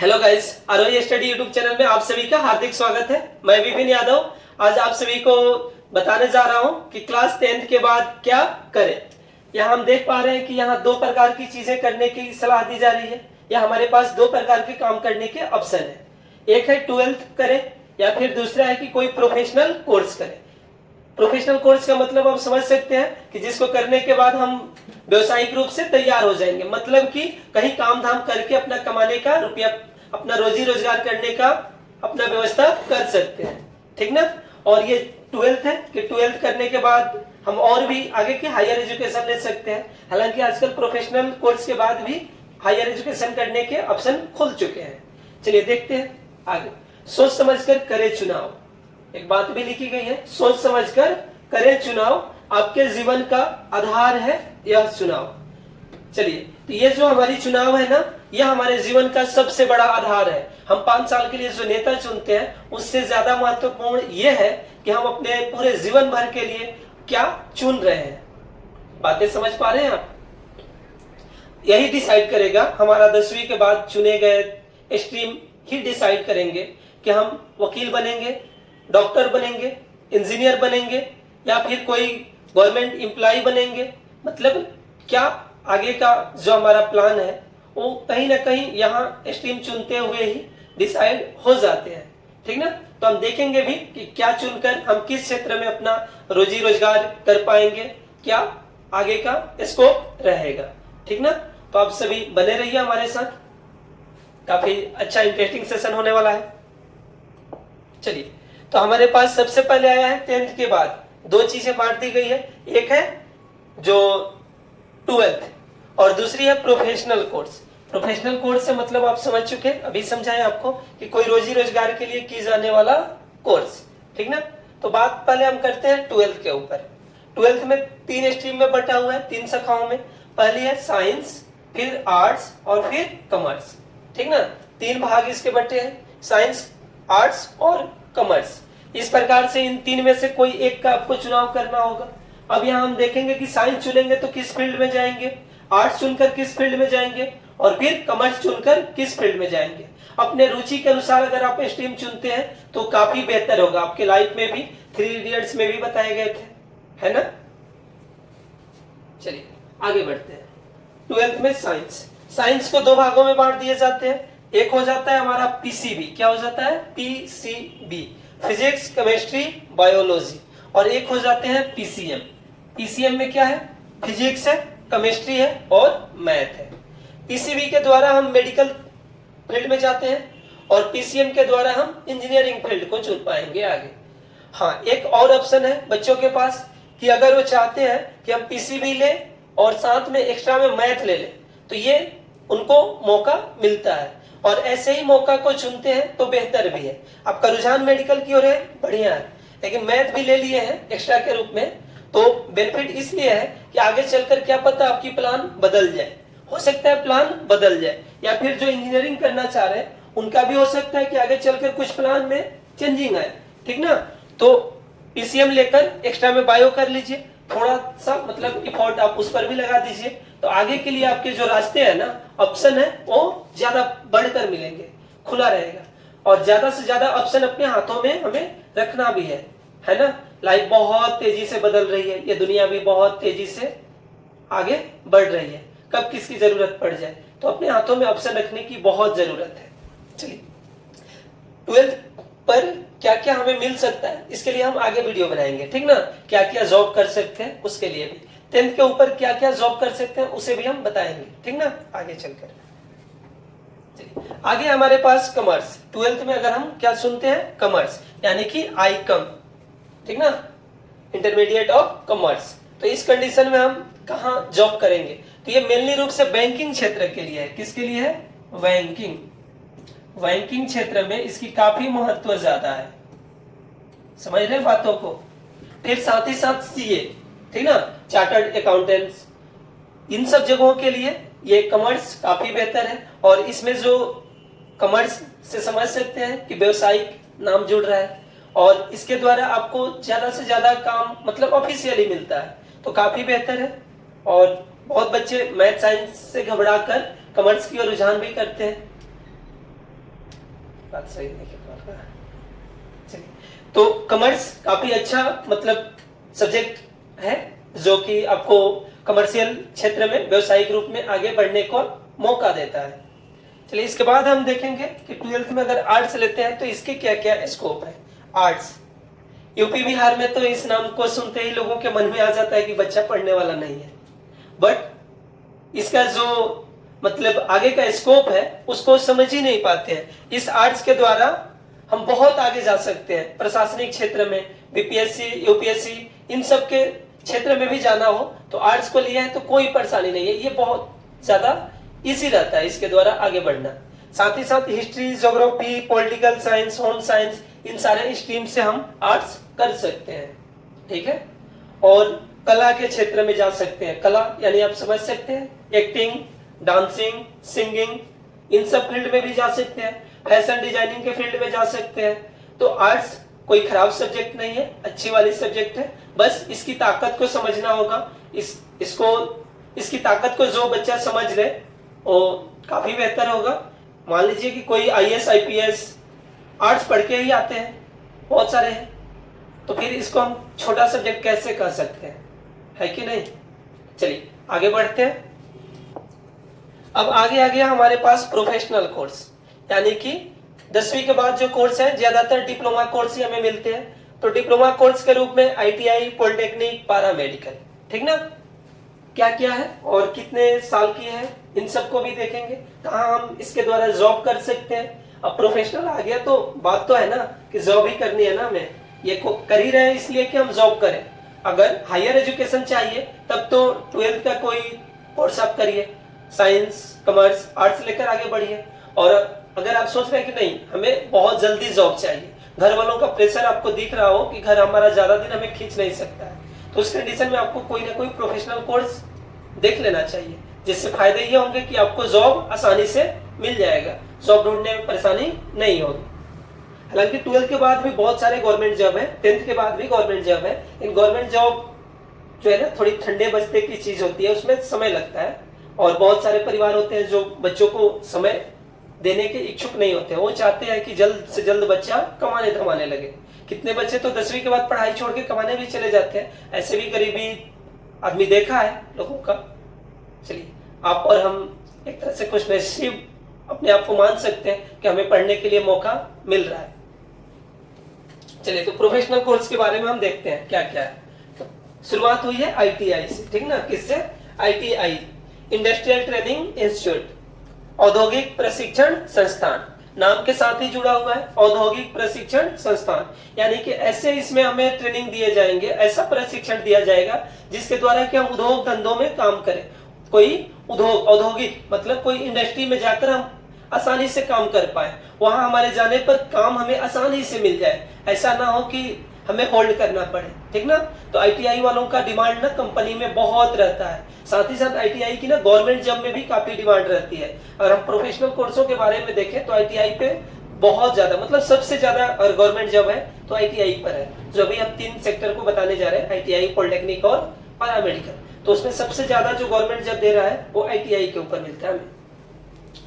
Hello guys, आरोही study YouTube channel में आप सभी का हार्दिक स्वागत है। मैं विपिन यादव आज आप सभी को बताने जा रहा हूं कि क्लास 10th के बाद क्या करें। यहाँ हम देख पा रहे हैं कि यहाँ दो प्रकार की चीजें करने की सलाह दी जा रही है। या हमारे पास दो प्रकार के काम करने के ऑप्शन है। एक है 12th करें या फिर दूसरा है कि कोई प्रोफेशनल कोर्स करें। प्रोफेशनल कोर्स का मतलब आप समझ सकते हैं कि जिसको करने के बाद हम व्यवसायिक रूप से तैयार हो जाएंगे, मतलब कि कहीं काम धाम करके अपना कमाने का रुपया, अपना रोजी रोजगार करने का अपना व्यवस्था कर सकते हैं, ठीक ना। और ये 12th है कि 12th करने के बाद हम और भी आगे की हायर एजुकेशन ले सकते हैं। हालांकि आजकल प्रोफेशनल कोर्स के बाद भी हायर एजुकेशन करने के ऑप्शन खुल चुके हैं। चलिए देखते हैं आगे। सोच समझकर करें चुनाव, एक बात भी लिखी गई है, सोच समझकर करें चुनाव, आपके जीवन का आधार है यह चुनाव। चलिए, तो ये जो हमारी चुनाव है ना, यह हमारे जीवन का सबसे बड़ा आधार है। हम 5 साल के लिए जो नेता चुनते हैं उससे ज्यादा महत्वपूर्ण यह है कि हम अपने पूरे जीवन भर के लिए क्या चुन रहे हैं। बातें समझ पा रहे हैं आप? यही डिसाइड करेगा, हमारा 10वीं के बाद चुने गए स्ट्रीम ही डिसाइड करेंगे कि हम वकील बनेंगे, डॉक्टर बनेंगे, इंजीनियर बनेंगे या फिर कोई गवर्नमेंट एम्प्लॉय बनेंगे। मतलब क्या आगे का जो हमारा प्लान है वो कहीं ना कहीं यहाँ स्ट्रीम चुनते हुए ही डिसाइड हो जाते हैं, ठीक ना। तो हम देखेंगे भी कि क्या चुनकर हम किस क्षेत्र में अपना रोजी रोजगार कर पाएंगे, क्या आगे का स्कोप रहेगा, ठीक ना। तो आप सभी बने रहिए हमारे साथ, काफी अच्छा इंटरेस्टिंग सेशन होने वाला है। चलिए, तो हमारे पास सबसे पहले आया है 10th के बाद दो चीजें बांट दी गई है। एक है जो 12th और दूसरी है प्रोफेशनल कोर्स। प्रोफेशनल कोर्स से मतलब आप समझ चुके हैं, अभी समझाएं आपको कि कोई रोजी रोजगार के लिए की जाने वाला कोर्स, ठीक ना। तो बात पहले हम करते हैं 12th के ऊपर। 12th में 3 स्ट्रीम में बटा हुआ है, 3 शाखाओं में। पहली है साइंस, फिर आर्ट्स और फिर कॉमर्स, ठीक ना। 3 भाग इसके बटे हैं, साइंस, आर्ट्स और कॉमर्स। इस प्रकार से इन 3 में से कोई एक का आपको चुनाव करना होगा। अब यहाँ हम देखेंगे कि साइंस चुनेंगे तो किस फील्ड में जाएंगे, आर्ट्स चुनकर किस फील्ड में जाएंगे और फिर कॉमर्स चुनकर किस फील्ड में जाएंगे। अपने रुचि के अनुसार अगर आप स्ट्रीम चुनते हैं तो काफी बेहतर होगा। आपके लाइफ में भी 3 इडियट्स में भी बताए गए थे, है ना। चलिए आगे बढ़ते हैं। 12th में साइंस को 2 भागों में बांट दिए जाते हैं। एक हो जाता है हमारा पीसीबी, क्या हो जाता है? PCB, physics, chemistry, biology. और एक हो जाते हैं पीसीएम। पीसीएम में क्या है? फिजिक्स है, केमिस्ट्री है और मैथ है। पीसीबी के द्वारा हम मेडिकल फील्ड में जाते हैं और पीसीएम के द्वारा हम इंजीनियरिंग फील्ड को चुन पाएंगे आगे। हाँ, एक और ऑप्शन है बच्चों के पास कि अगर वो चाहते हैं कि हम पीसीबी ले और साथ में एक्स्ट्रा में मैथ ले लें, तो ये उनको मौका मिलता है। और ऐसे ही मौका को चुनते हैं तो बेहतर भी है। आपका रुझान मेडिकल की ओर है, बढ़िया है, लेकिन मैथ भी ले लिए हैं एक्स्ट्रा के रूप में, तो बेनिफिट इसलिए है कि आगे चलकर क्या पता आपकी प्लान बदल जाए। हो सकता है प्लान बदल जाए, या फिर जो इंजीनियरिंग करना चाह रहे हैं उनका भी हो सकता है कि आगे चलकर कुछ प्लान में चेंजिंग आए, ठीक ना। तो पीसीएम लेकर एक्स्ट्रा में बायो कर लीजिए, थोड़ा सा मतलब इफोर्ट आप उस पर भी लगा दीजिए, तो आगे के लिए आपके जो रास्ते हैं ना, ऑप्शन है, वो ज्यादा बढ़कर मिलेंगे, खुला रहेगा। और ज्यादा से ज्यादा ऑप्शन अपने हाथों में हमें रखना भी है ना। लाइफ बहुत तेजी से बदल रही है, ये दुनिया भी बहुत तेजी से आगे बढ़ रही है, कब किसकी जरूरत पड़ जाए, तो अपने हाथों में ऑप्शन रखने की बहुत जरूरत है। चलिए, 12th पर क्या क्या हमें मिल सकता है इसके लिए हम आगे वीडियो बनाएंगे, ठीक ना। क्या क्या जॉब कर सकते हैं उसके लिए भी, 10th के ऊपर क्या क्या जॉब कर सकते हैं उसे भी हम बताएंगे, ठीक ना, आगे चलकर। चलिए आगे हमारे पास कॉमर्स। 12th में अगर हम क्या सुनते हैं? कॉमर्स, यानी कि आईकॉम, ठीक ना, इंटरमीडिएट ऑफ कॉमर्स। तो इस कंडीशन में हम कहाँ जॉब करेंगे? तो ये मेनली रूप से बैंकिंग क्षेत्र के लिए है। किसके लिए है? बैंकिंग क्षेत्र में इसकी काफी महत्व ज्यादा है, समझ रहे बातों को। फिर साथ ही साथ सीए, ठीक ना, चार्टर्ड अकाउंटेंट्स, इन सब जगहों के लिए ये कॉमर्स काफी बेहतर है। और इसमें जो कॉमर्स से समझ सकते हैं कि व्यवसायिक नाम जुड़ रहा है और इसके द्वारा आपको ज्यादा से ज्यादा काम मतलब ऑफिशियली मिलता है, तो काफी बेहतर है। और बहुत बच्चे मैथ साइंस से घबराकर कॉमर्स की ओर रुझान भी करते हैं। बात सही नहीं कर पा। चलिए, तो कॉमर्स काफी अच्छा मतलब सब्जेक्ट है जो कि आपको कमर्शियल क्षेत्र में व्यावसायिक रूप में आगे बढ़ने को मौका देता है। चलिए, इसके बाद हम देखेंगे कि 12th में अगर आर्ट्स लेते हैं तो इसके क्या क्या स्कोप है। आर्ट्स यूपी बिहार में तो इस नाम को सुनते ही लोगों के मन में आ जाता है कि बच्चा पढ़ने वाला नहीं है, बट इसका जो मतलब आगे का स्कोप है उसको समझ ही नहीं पाते हैं। इस आर्ट्स के द्वारा हम बहुत आगे जा सकते हैं। प्रशासनिक क्षेत्र में, बीपीएससी, यूपीएससी, इन सब के क्षेत्र में भी जाना हो तो आर्ट्स को लिया है तो कोई परेशानी नहीं है। ये बहुत ज्यादा इजी रहता है इसके द्वारा आगे बढ़ना। साथ ही साथ history, geography, political science, home science, इन सारे स्ट्रीम से हम आर्ट्स कर सकते हैं। ठीक है, और कला के क्षेत्र में जा सकते हैं। कला यानी आप समझ सकते हैं, एक्टिंग, डांसिंग, सिंगिंग, इन सब फील्ड में भी जा सकते हैं। फैशन डिजाइनिंग के फील्ड में जा सकते हैं। तो आर्ट्स कोई खराब सब्जेक्ट नहीं है, अच्छी वाली सब्जेक्ट है। बस इसकी ताकत को समझना होगा। इसकी ताकत को जो बच्चा समझ ले वो काफी बेहतर होगा। मान लीजिए कि कोई आईएएस, आईपीएस आर्ट्स पढ़ के ही आते हैं, बहुत सारे हैं, तो फिर इसको हम छोटा सब्जेक्ट कैसे कर सकते हैं, है कि नहीं। चलिए आगे बढ़ते हैं। अब आगे आ गया हमारे पास प्रोफेशनल कोर्स, यानी कि 10वीं के बाद जो कोर्स है ज्यादातर डिप्लोमा कोर्स ही हमें मिलते हैं। तो डिप्लोमा कोर्स के रूप में आईटीआई, पॉलिटेक्निक, पैरामेडिकल, ठीक ना, क्या क्या है और कितने साल की है, इन सबको भी देखेंगे। कहाँ हम इसके द्वारा जॉब कर सकते हैं। अब प्रोफेशनल आ गया तो बात तो है ना कि जॉब ही करनी है ना, हमें ये कर ही रहे हैं इसलिए कि हम जॉब करें। अगर हायर एजुकेशन चाहिए तब तो 12th का कोई कोर्स आप करिए, साइंस, कॉमर्स, आर्ट्स लेकर आगे बढ़िए। और अगर आप सोच रहे हैं कि नहीं हमें बहुत जल्दी जॉब चाहिए, घर वालों का प्रेशर आपको दिख रहा हो कि घर हमारा ज्यादा दिन हमें खींच नहीं सकता है, तो उस कंडीशन में आपको कोई ना कोई प्रोफेशनल कोर्स देख लेना चाहिए, जिससे फायदे ये होंगे कि आपको जॉब आसानी से मिल जाएगा, जॉब ढूंढने में परेशानी नहीं होगी। हालांकि 12th के बाद भी बहुत सारे गवर्नमेंट जॉब है, 10th के बाद भी गवर्नमेंट जॉब है। इन गवर्नमेंट जॉब जो है ना थोड़ी ठंडे बस्ते की चीज होती है, उसमें समय लगता है और बहुत सारे परिवार होते हैं जो बच्चों को समय देने के इच्छुक नहीं होते हैं। वो चाहते हैं कि जल्द से जल्द बच्चा कमाने धमाने लगे। कितने बच्चे तो 10वीं के बाद पढ़ाई छोड़ के कमाने भी चले जाते हैं, ऐसे भी गरीबी आदमी देखा है लोगों का। चलिए आप और हम एक तरह से खुश नसीब अपने आप को मान सकते हैं कि हमें पढ़ने के लिए मौका मिल रहा है। चलिए तो प्रोफेशनल कोर्स के बारे में हम देखते हैं क्या क्या है। तो शुरुआत हुई है आईटीआई से, ठीक ना, किससे, आईटीआई, इंडस्ट्रियल ट्रेनिंग इंस्टीट्यूट, औद्योगिक प्रशिक्षण संस्थान, नाम के साथ ही जुड़ा हुआ है, औद्योगिक प्रशिक्षण संस्थान। यानी कि ऐसे इसमें हमें ट्रेनिंग दिए जाएंगे, ऐसा प्रशिक्षण दिया जाएगा जिसके द्वारा कि हम उद्योग धंधों में काम करें। कोई उद्योग, औद्योगिक मतलब कोई इंडस्ट्री में जाकर हम आसानी से काम कर पाए, वहां हमारे जाने पर काम हमें आसानी से मिल जाए, ऐसा ना हो कि हमें होल्ड करना पड़े, ठीक ना। तो आईटीआई वालों का डिमांड ना कंपनी में बहुत रहता है। साथ ही साथ आईटीआई की ना गवर्नमेंट जॉब में भी काफी डिमांड रहती है। अगर हम प्रोफेशनल कोर्सों के बारे में देखें तो आईटीआई पे बहुत ज्यादा, मतलब सबसे ज्यादा अगर गवर्नमेंट जॉब है तो आईटीआई पर है। जो अभी हम 3 सेक्टर को बताने जा रहे हैं, आईटीआई, पॉलिटेक्निक और पैरामेडिकल, तो उसमें सबसे ज्यादा जो गवर्नमेंट जॉब दे रहा है वो आईटीआई के ऊपर मिलता है हमें।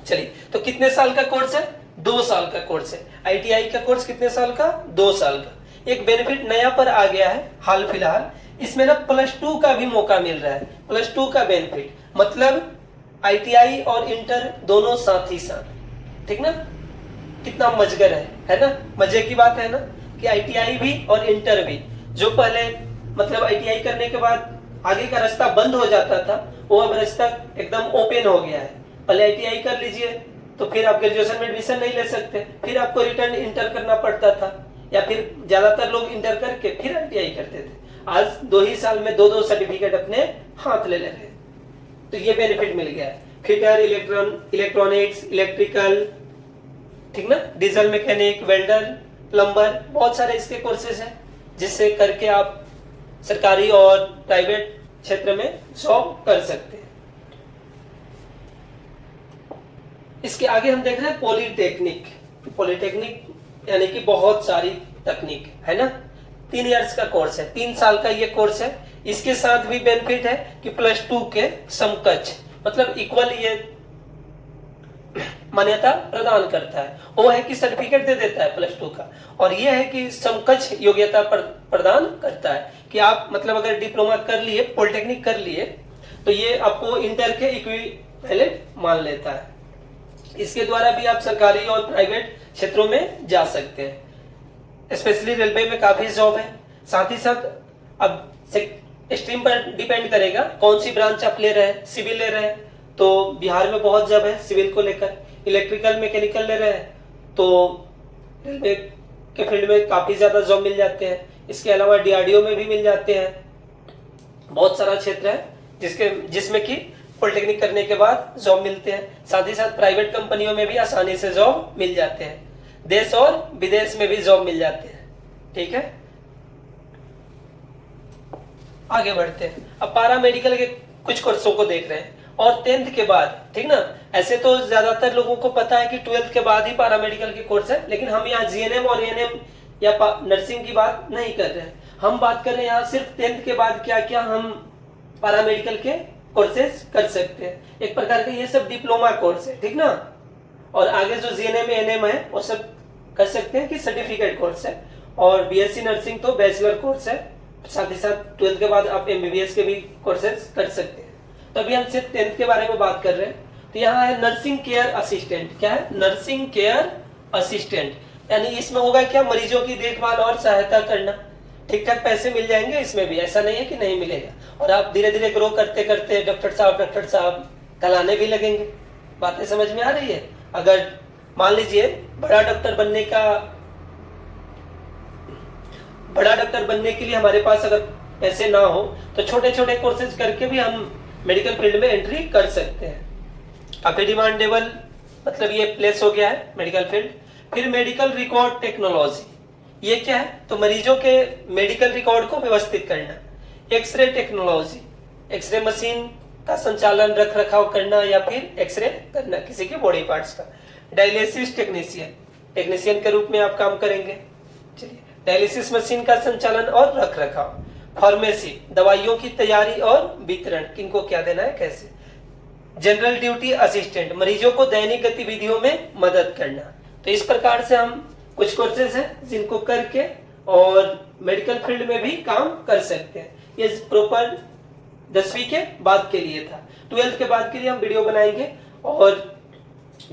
चलिए तो कितने साल का कोर्स है, 2 साल का कोर्स है। आईटीआई का कोर्स कितने साल का, 2 साल का। एक बेनिफिट नया पर आ गया है हाल फिलहाल, इसमें ना +2 का भी मौका मिल रहा है। +2 का बेनिफिट मतलब आईटीआई और इंटर दोनों साथ ही साथ, ठीक ना। कितना मजगर है ना, मजे की बात है ना कि आईटीआई भी और इंटर भी। जो पहले मतलब आईटीआई करने के बाद आगे का रास्ता बंद हो जाता था, वो अब रास्ता एकदम ओपन हो गया है। पहले आईटीआई कर लीजिए तो फिर आप ग्रेजुएशन में एडमिशन नहीं ले सकते, फिर आपको रिटर्न इंटर करना पड़ता था, या फिर ज्यादातर लोग इंटर करके फिर आईटीआई करते थे। आज 2 ही साल में 2-2 सर्टिफिकेट अपने हाथ ले रहे हैं, तो ये बेनिफिट मिल गया है। फिटर, इलेक्ट्रॉनिक्स, इलेक्ट्रिकल, ठीक ना, डीजल मैकेनिक, वेल्डर, प्लम्बर, बहुत सारे इसके कोर्सेज हैं जिससे करके आप सरकारी और प्राइवेट क्षेत्र में जॉब कर सकते हैं। इसके आगे हम देख रहे हैं पॉलिटेक्निक। पॉलिटेक्निक यानी कि बहुत सारी तकनीक है ना, 3 इयर्स का कोर्स है, 3 साल का ये कोर्स है। इसके साथ भी बेनिफिट है कि +2 के समकक्ष, मतलब इक्वल ये मान्यता प्रदान करता है। वो है कि सर्टिफिकेट दे देता है +2 का, और ये है कि समकक्ष योग्यता प्रदान करता है कि आप मतलब अगर डिप्लोमा कर लिए, पॉलिटेक्निक कर लिए, तो ये आपको इंटर के इक्विवेलेंट मान लेता है। इसके द्वारा भी आप सरकारी और प्राइवेट क्षेत्रों में जा सकते हैं। स्पेशली रेलवे में काफी जॉब है। साथ ही साथ अब स्ट्रीम पर डिपेंड करेगा कौन सी ब्रांच आप ले रहे हैं। सिविल ले रहे हैं तो बिहार में बहुत जॉब है सिविल को लेकर। इलेक्ट्रिकल मैकेनिकल ले रहे हैं तो रेलवे के फील्ड में काफी ज्यादा जॉब मिल जाते हैं। इसके अलावा DRDO में भी मिल जाते हैं। बहुत सारा क्षेत्र है जिसमें कि पॉलिटेक्निक करने के बाद जॉब मिलते हैं। साथ ही साथ प्राइवेट कंपनियों में भी आसानी से जॉब मिल जाते हैं। देश और विदेश में भी जॉब मिल जाते हैं। ठीक है, आगे बढ़ते हैं। अब पारा मेडिकल के कुछ कोर्सों को देख रहे हैं। और 10th के बाद, ठीक ना, ऐसे तो ज्यादातर लोगों को पता है कि 12th के बाद ही पारा मेडिकल के कोर्स है, लेकिन हम यहाँ GNM और ANM या नर्सिंग की बात नहीं कर रहे हैं। हम बात कर रहे हैं यहाँ सिर्फ 10th के बाद क्या क्या हम पारा मेडिकल के कोर्सेज कर सकते हैं। एक प्रकार का ये सब डिप्लोमा कोर्स है, ठीक ना। और आगे जो GNM ANM है वो सब कर सकते हैं कि सर्टिफिकेट कोर्स है। और BSc नर्सिंग तो बैचलर कोर्स है। साथ ही साथ 12th के बाद आप MBBS के भी कोर्सेज कर सकते हैं। तो अभी हम सिर्फ 10th के बारे में बात कर रहे हैं। तो यहाँ है नर्सिंग केयर असिस्टेंट। क्या है? नर्सिंग केयर असिस्टेंट, यानी इसमें होगा क्या, मरीजों की देखभाल और सहायता करना। ठीक ठाक पैसे मिल जाएंगे इसमें भी, ऐसा नहीं है कि नहीं मिलेगा। और आप धीरे धीरे ग्रो करते करते डॉक्टर साहब कहलाने भी लगेंगे। बातें समझ में आ रही है? अगर मान लीजिए बड़ा डॉक्टर बनने के लिए हमारे पास अगर पैसे ना हो तो छोटे छोटे कोर्सेज करके भी हम मेडिकल फील्ड में एंट्री कर सकते हैं। काफी डिमांडेबल मतलब ये प्लेस हो गया है मेडिकल फील्ड। फिर मेडिकल रिकॉर्ड टेक्नोलॉजी, ये क्या है? तो मरीजों के मेडिकल रिकॉर्ड को व्यवस्थित करना। एक्सरे टेक्नोलॉजी, एक्सरे मशीन का संचालन, रख रखाव करना या फिर एक्सरे करना किसी के बॉडी पार्ट्स का। डायलिसिस टेक्नीशियन के रूप में आप काम करेंगे। चलिए, डायलिसिस मशीन का संचालन और रख रखाव। फार्मेसी, दवाइयों की तैयारी और वितरण, किनको क्या देना है कैसे। जनरल ड्यूटी असिस्टेंट, मरीजों को दैनिक गतिविधियों में मदद करना। तो इस प्रकार से हम कुछ कोर्सेज हैं जिनको करके और मेडिकल फील्ड में भी काम कर सकते हैं। ये प्रॉपर 10वीं के बाद के लिए था। 12th के बाद के लिए हम वीडियो बनाएंगे। और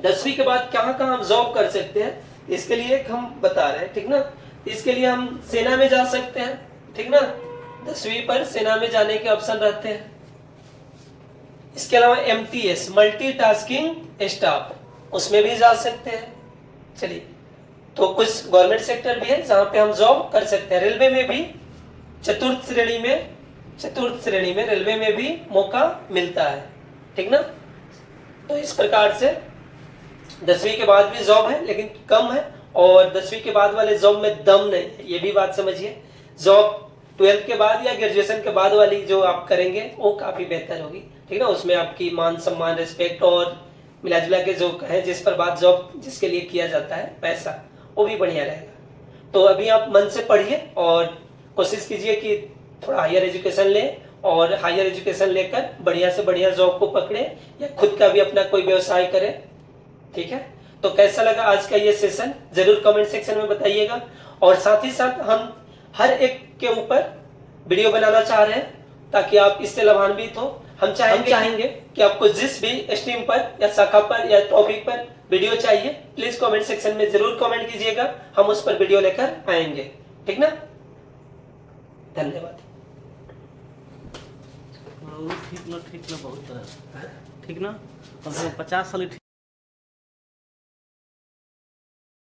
10वीं के बाद कहाँ कहाँ हम जॉब कर सकते हैं इसके लिए हम बता रहे हैं, ठीक ना। इसके लिए हम सेना में जा सकते हैं, ठीक ना। 10वीं पर सेना में जाने के ऑप्शन रहते हैं। इसके अलावा MTS मल्टीटास्किंग स्टाफ, उसमें भी जा सकते हैं। चलिए, तो कुछ गवर्नमेंट सेक्टर भी है जहां पे हम जॉब कर सकते हैं। रेलवे में भी चतुर्थ श्रेणी में रेलवे में भी मौका मिलता है, ठीक ना। तो इस प्रकार से 10वीं के बाद भी जॉब है लेकिन कम है, और 10वीं के बाद वाले जॉब में दम नहीं है, ये भी बात समझिए। जॉब 12th के बाद या ग्रेजुएशन के बाद वाली जो आप करेंगे वो काफी बेहतर होगी, ठीक ना। उसमें आपकी मान सम्मान, रिस्पेक्ट और मिला जुला के जो है जिस पर बात जॉब जिसके लिए किया जाता है, पैसा, वो भी बढ़िया रहेगा। तो अभी आप मन से पढ़िए और कोशिश कीजिए कि थोड़ा हायर एजुकेशन लें, और हायर एजुकेशन लेकर बढ़िया से बढ़िया जॉब को पकड़े या खुद का भी अपना कोई व्यवसाय करें, ठीक है। तो कैसा लगा आज का ये सेशन जरूर कमेंट सेक्शन में बताइएगा। और साथ ही साथ हम हर एक के ऊपर वीडियो बनाना चाह रहे हैं ताकि आप इससे लाभान्वित हो। हम चाहेंगे कि आपको जिस भी स्ट्रीम पर या शाखा पर या टॉपिक पर वीडियो चाहिए, प्लीज कमेंट सेक्शन में जरूर कमेंट कीजिएगा, हम उस पर वीडियो लेकर आएंगे, ठीक ना। धन्यवाद। ठीक ना बहुत तरह, ठीक ना, 50 साल